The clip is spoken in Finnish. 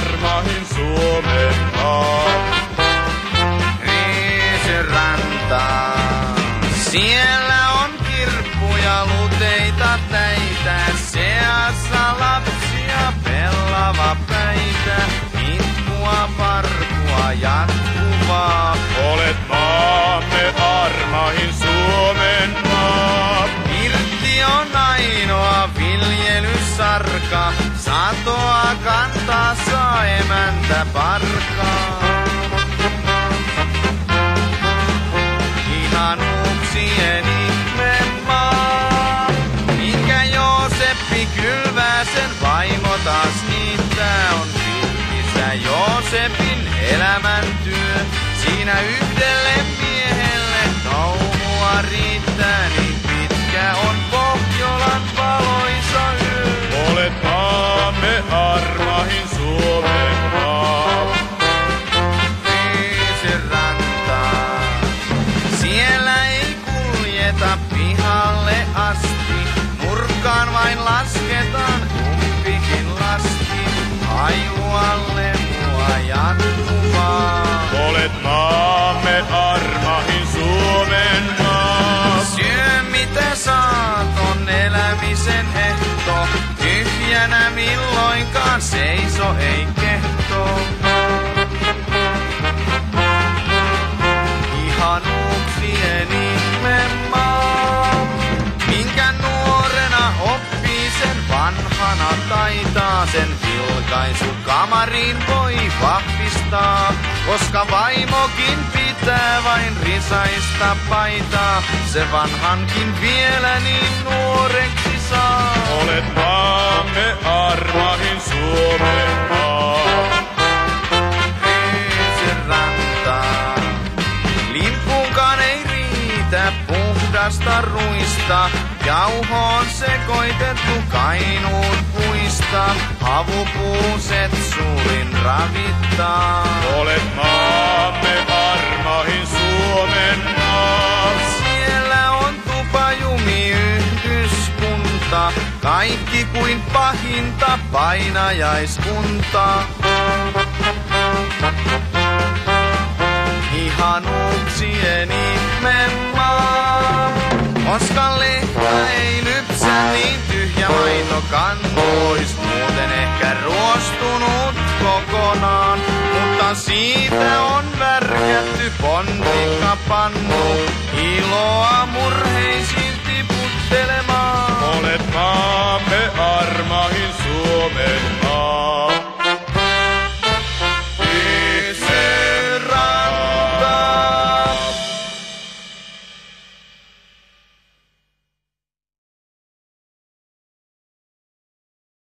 armahin Suomen maa. Riisiranta, siellä on kirppuja luteita täitä, seassa lapsia pellava päitä, itkua parkua jatkuvaa. Olet maamme armahin Suomen maa. Irti on ainoa viljelysarka, satoa kantaa saa emäntä parkaa. Ihanuuksien ihmemaa, minkä Jooseppi kylvää, sen vaimo taas niittää. On vilpistä Joosepin elämäntyö, siinä yhdelle miehelle touhua riittää. Niin pitkä on Pohjolan valoisa yö. Olet maamme armahin Suomen maa. Riisiranta, siellä ei kuljeta pihalle asti, nurkkaan vain lasketaan kumpikin lasti, aivoalle mua jatkuvaa. Olet maamme armahin Suomen maa. Syö mitä saat, on elämisen ehto, tyhjänä milloinkaan seiso ei kehto. Ihanuuksien ihmemaa, minkä nuorena oppii, sen vanhana taitaa, sen vilkaisu kamariin voi vahvistaa, koska vaimokin pitää vain risaista paitaa, se vanhankin vielä niin nuoreksi saa. Olet maamme armahin Suomen maa. Riisiranta, limpunkaan ei riitä puhdasta ruista, jauhoon sekoitettu Kainuun puista, havupuuset suurin ravittaa. Olet maamme armahin Suomen maa. Siellä on tupajumiyhdyskunta, kaikki kuin pahinta painajaiskunta. Ihanuuksien ihmemaa, koska lehmä ei lypsä, niin tyhjä maito kannois, muuten ehkä ruostunut kokonaan. Mutta siitä on värkätty pontikkapannu,